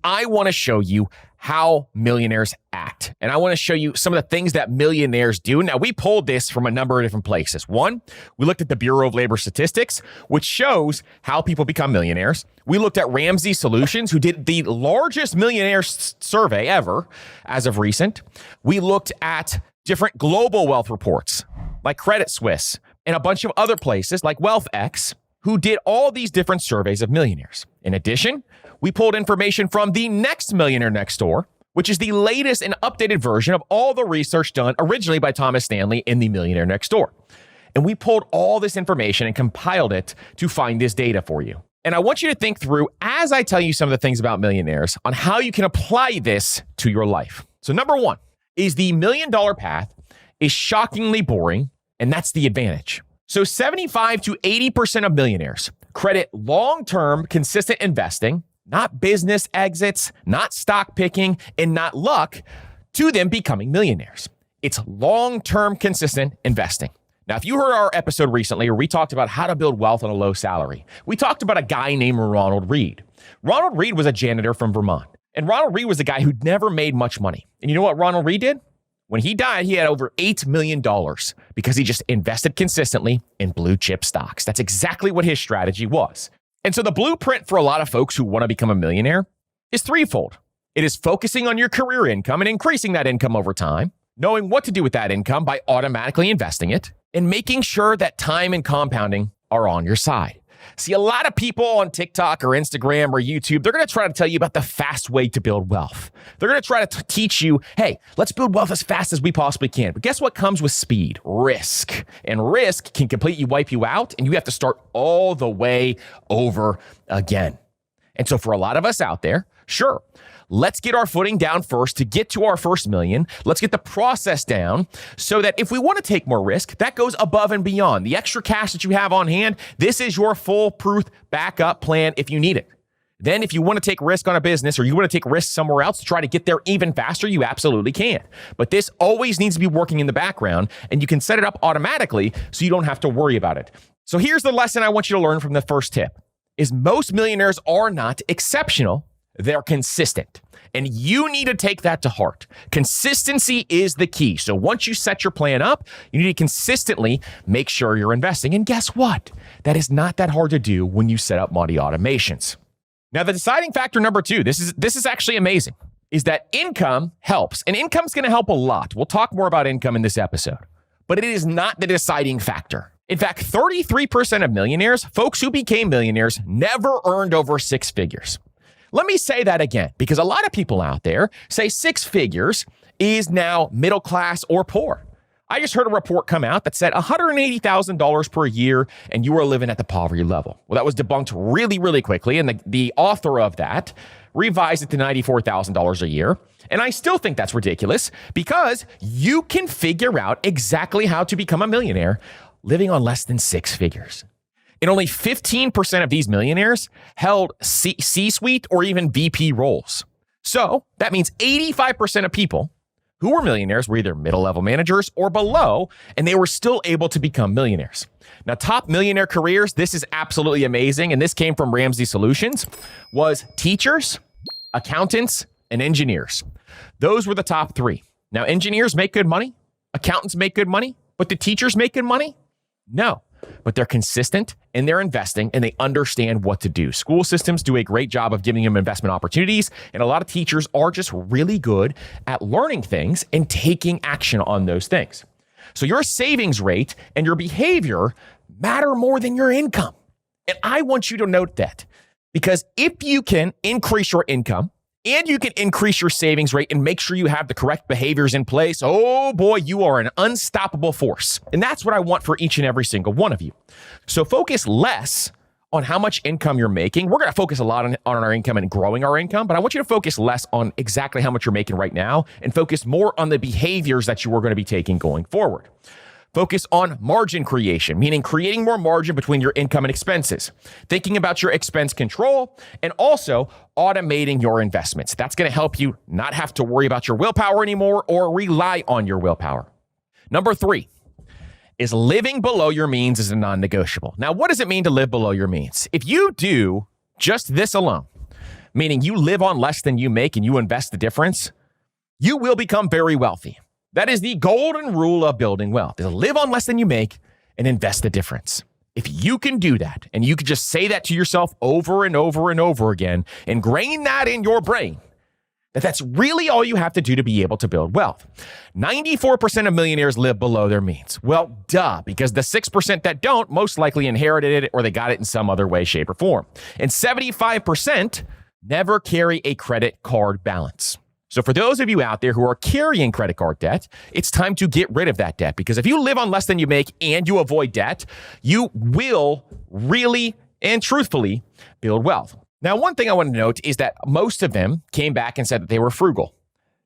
I want to show you how millionaires act. And I want to show you some of the things that millionaires do. Now, we pulled this from a number of different places. One, we looked at the Bureau of Labor Statistics, which shows how people become millionaires. We looked at Ramsey Solutions, who did the largest millionaire survey ever as of recent. We looked at different global wealth reports like Credit Suisse and a bunch of other places like WealthX, who did all these different surveys of millionaires. In addition, we pulled information from the next Millionaire Next Door, which is the latest and updated version of all the research done originally by Thomas Stanley in the Millionaire Next Door. And we pulled all this information and compiled it to find this data for you. And I want you to think through, as I tell you some of the things about millionaires, on how you can apply this to your life. So number one is the $1 million path is shockingly boring, and that's the advantage. So 75 to 80% of millionaires credit long-term consistent investing, not business exits, not stock picking, and not luck, to them becoming millionaires. It's long-term consistent investing. Now, if you heard our episode recently where we talked about how to build wealth on a low salary, we talked about a guy named Ronald Reed. Ronald Reed was a janitor from Vermont. And Ronald Reed was a guy who'd never made much money. And you know what Ronald Reed did? When he died, he had over $8 million because he just invested consistently in blue chip stocks. That's exactly what his strategy was. And so the blueprint for a lot of folks who want to become a millionaire is threefold. It is focusing on your career income and increasing that income over time, knowing what to do with that income by automatically investing it, and making sure that time and compounding are on your side. See, a lot of people on TikTok or Instagram or YouTube, they're going to try to tell you about the fast way to build wealth. They're going to try to teach you, hey, let's build wealth as fast as we possibly can. But guess what comes with speed? Risk. And risk can completely wipe you out, and you have to start all the way over again. And so for a lot of us out there, sure, let's get our footing down first to get to our first million. Let's get the process down so that if we want to take more risk, that goes above and beyond. The extra cash that you have on hand, this is your foolproof backup plan if you need it. Then if you want to take risk on a business or you want to take risk somewhere else to try to get there even faster, you absolutely can. But this always needs to be working in the background, and you can set it up automatically so you don't have to worry about it. So here's the lesson I want you to learn from the first tip is most millionaires are not exceptional. They're consistent. And you need to take that to heart. Consistency is the key. So once you set your plan up, you need to consistently make sure you're investing. And guess what? That is not that hard to do when you set up money automations. Now, the deciding factor number two, this is actually amazing, is that income helps. And income's going to help a lot. We'll talk more about income in this episode. But it is not the deciding factor. In fact, 33% of millionaires, folks who became millionaires, never earned over six figures. Let me say that again, because a lot of people out there say six figures is now middle class or poor. I just heard a report come out that said $180,000 per year and you were living at the poverty level. Well, that was debunked really, really quickly. And the author of that revised it to $94,000 a year. And I still think that's ridiculous because you can figure out exactly how to become a millionaire living on less than six figures. And only 15% of these millionaires held C-suite or even VP roles. So that means 85% of people who were millionaires were either middle-level managers or below, and they were still able to become millionaires. Now, top millionaire careers, this is absolutely amazing, and this came from Ramsey Solutions, was teachers, accountants, and engineers. Those were the top three. Now, engineers make good money, accountants make good money, but do teachers make good money? No. But they're consistent in their investing and they understand what to do. School systems do a great job of giving them investment opportunities. And a lot of teachers are just really good at learning things and taking action on those things. So your savings rate and your behavior matter more than your income. And I want you to note that because if you can increase your income and you can increase your savings rate and make sure you have the correct behaviors in place, oh boy, you are an unstoppable force. And that's what I want for each and every single one of you. So focus less on how much income you're making. We're going to focus a lot on our income and growing our income, but I want you to focus less on exactly how much you're making right now and focus more on the behaviors that you are going to be taking going forward. Focus on margin creation, meaning creating more margin between your income and expenses, thinking about your expense control, and also automating your investments. That's going to help you not have to worry about your willpower anymore or rely on your willpower. Number three is living below your means is a non-negotiable. Now, what does it mean to live below your means? If you do just this alone, meaning you live on less than you make and you invest the difference, you will become very wealthy. That is the golden rule of building wealth, is live on less than you make and invest the difference. If you can do that, and you can just say that to yourself over and over and over again, ingrain that in your brain, that's really all you have to do to be able to build wealth. 94% of millionaires live below their means. Well, duh, because the 6% that don't most likely inherited it or they got it in some other way, shape, or form. And 75% never carry a credit card balance. So for those of you out there who are carrying credit card debt, it's time to get rid of that debt, because if you live on less than you make and you avoid debt, you will really and truthfully build wealth. Now, one thing I want to note is that most of them came back and said that they were frugal.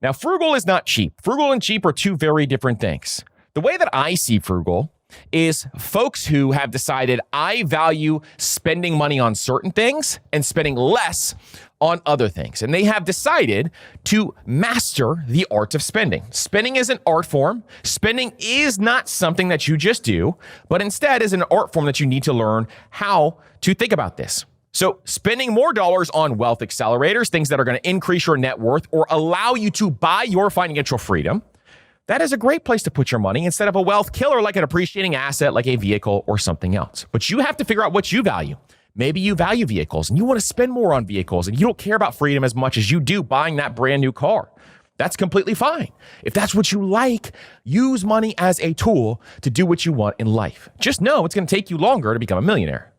Now, frugal is not cheap. Frugal and cheap are two very different things. The way that I see frugal is folks who have decided I value spending money on certain things and spending less on other things. And they have decided to master the art of spending. Spending is an art form. Spending is not something that you just do, but instead is an art form that you need to learn how to think about this. So spending more dollars on wealth accelerators, things that are going to increase your net worth or allow you to buy your financial freedom, that is a great place to put your money instead of a wealth killer like an appreciating asset like a vehicle or something else. But you have to figure out what you value. Maybe you value vehicles and you want to spend more on vehicles and you don't care about freedom as much as you do buying that brand new car. That's completely fine. If that's what you like, use money as a tool to do what you want in life. Just know it's going to take you longer to become a millionaire.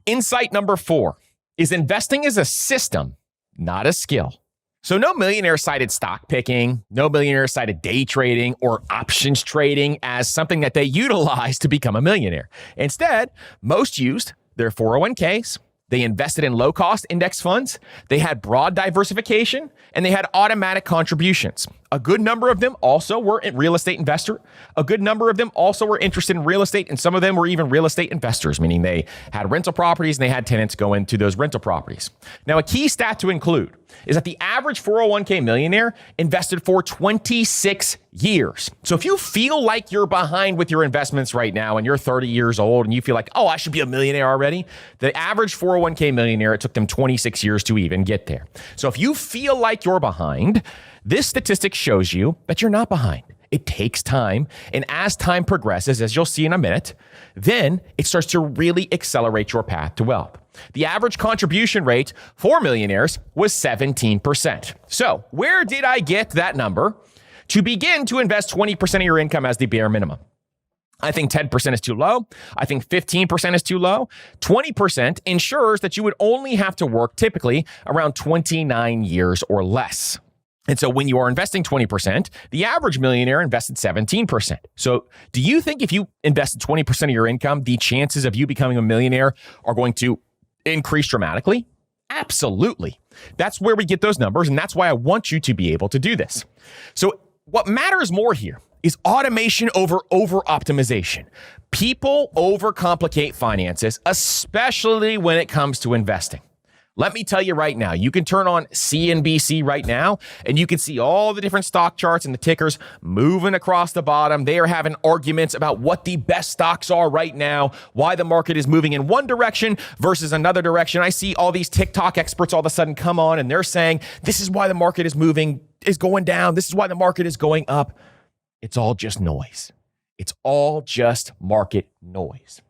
Insight number 4 is investing is a system, not a skill. So no millionaire cited stock picking, no millionaire cited day trading or options trading as something that they utilize to become a millionaire. Instead, most used their 401ks, they invested in low-cost index funds, they had broad diversification, and they had automatic contributions. A good number of them also were a real estate investor. A good number of them also were interested in real estate, and some of them were even real estate investors, meaning they had rental properties and they had tenants go into those rental properties. Now, a key stat to include is that the average 401k millionaire invested for 26 years. So if you feel like you're behind with your investments right now and you're 30 years old and you feel like, oh, I should be a millionaire already, the average 401k millionaire, it took them 26 years to even get there. So if you feel like you're behind, this statistic shows you that you're not behind. It takes time. And as time progresses, as you'll see in a minute, then it starts to really accelerate your path to wealth. The average contribution rate for millionaires was 17%. So where did I get that number to begin to invest 20% of your income as the bare minimum? I think 10% is too low. I think 15% is too low. 20% ensures that you would only have to work typically around 29 years or less. And so when you are investing 20%, the average millionaire invested 17%. So do you think if you invested 20% of your income, the chances of you becoming a millionaire are going to increase dramatically? Absolutely. That's where we get those numbers. And that's why I want you to be able to do this. So what matters more here is automation over optimization. People overcomplicate finances, especially when it comes to investing. Let me tell you right now, you can turn on CNBC right now and you can see all the different stock charts and the tickers moving across the bottom. They are having arguments about what the best stocks are right now, why the market is moving in one direction versus another direction. I see all these TikTok experts all of a sudden come on and they're saying, this is why the market is going down. This is why the market is going up. It's all just noise. It's all just market noise.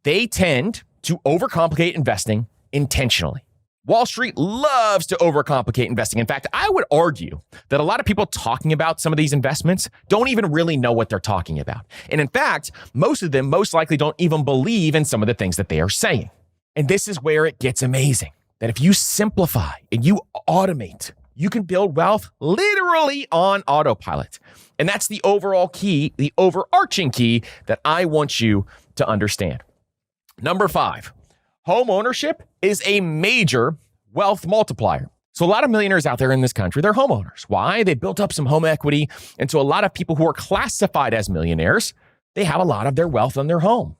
They tend to overcomplicate investing intentionally. Wall Street loves to overcomplicate investing. In fact, I would argue that a lot of people talking about some of these investments don't even really know what they're talking about. And in fact, most of them most likely don't even believe in some of the things that they are saying. And this is where it gets amazing, that if you simplify and you automate, you can build wealth literally on autopilot. And that's the overall key, the overarching key that I want you to understand. Number 5. Home ownership is a major wealth multiplier. So a lot of millionaires out there in this country, they're homeowners. Why? They built up some home equity. And so a lot of people who are classified as millionaires, they have a lot of their wealth on their home.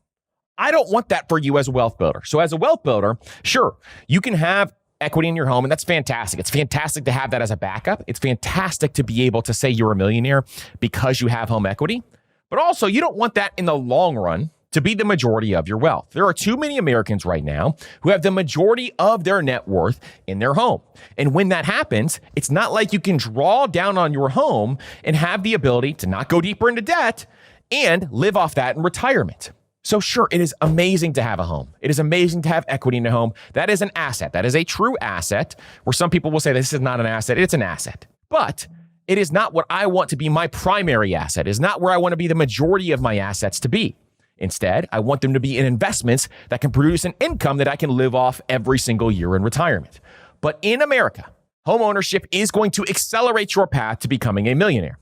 I don't want that for you as a wealth builder. So as a wealth builder, sure, you can have equity in your home, and that's fantastic. It's fantastic to have that as a backup. It's fantastic to be able to say you're a millionaire because you have home equity. But also, you don't want that in the long run to be the majority of your wealth. There are too many Americans right now who have the majority of their net worth in their home. And when that happens, it's not like you can draw down on your home and have the ability to not go deeper into debt and live off that in retirement. So sure, it is amazing to have a home. It is amazing to have equity in a home. That is an asset. That is a true asset, where some people will say this is not an asset. It's an asset. But it is not what I want to be my primary asset. It is not where I want to be the majority of my assets to be. Instead, I want them to be in investments that can produce an income that I can live off every single year in retirement. But in America, home ownership is going to accelerate your path to becoming a millionaire,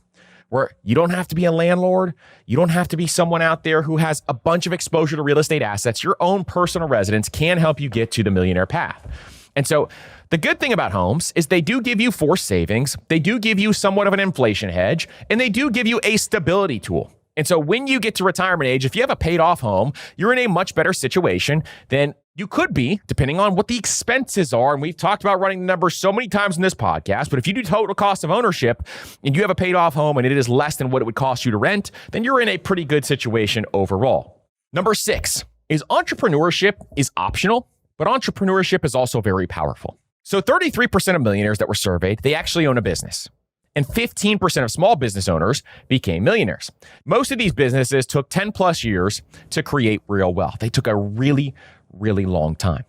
where you don't have to be a landlord. You don't have to be someone out there who has a bunch of exposure to real estate assets. Your own personal residence can help you get to the millionaire path. And so the good thing about homes is they do give you forced savings. They do give you somewhat of an inflation hedge, and they do give you a stability tool. And so when you get to retirement age, if you have a paid off home, you're in a much better situation than you could be, depending on what the expenses are. And we've talked about running the numbers so many times in this podcast, but if you do total cost of ownership and you have a paid off home and it is less than what it would cost you to rent, then you're in a pretty good situation overall. Number 6 is entrepreneurship is optional, but entrepreneurship is also very powerful. So 33% of millionaires that were surveyed, they actually own a business. And 15% of small business owners became millionaires. Most of these businesses took 10 plus years to create real wealth. They took a really, really long time.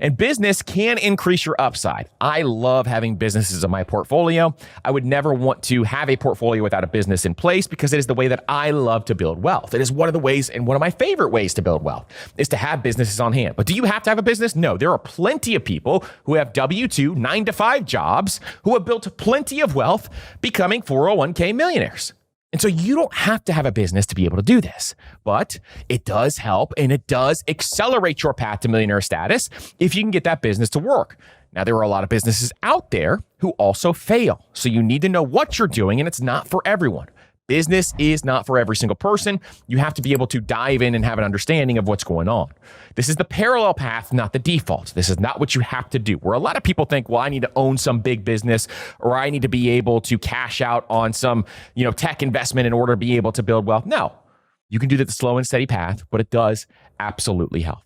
And business can increase your upside. I love having businesses in my portfolio. I would never want to have a portfolio without a business in place because it is the way that I love to build wealth. It is one of the ways and one of my favorite ways to build wealth is to have businesses on hand. But do you have to have a business? No, there are plenty of people who have W-2, 9-to-5 jobs who have built plenty of wealth becoming 401k millionaires. And so you don't have to have a business to be able to do this, but it does help and it does accelerate your path to millionaire status if you can get that business to work. Now, there are a lot of businesses out there who also fail. So you need to know what you're doing, and it's not for everyone. Business is not for every single person. You have to be able to dive in and have an understanding of what's going on. This is the parallel path, not the default. This is not what you have to do. Where a lot of people think, well, I need to own some big business, or I need to be able to cash out on some, tech investment in order to be able to build wealth. No, you can do that the slow and steady path, but it does absolutely help.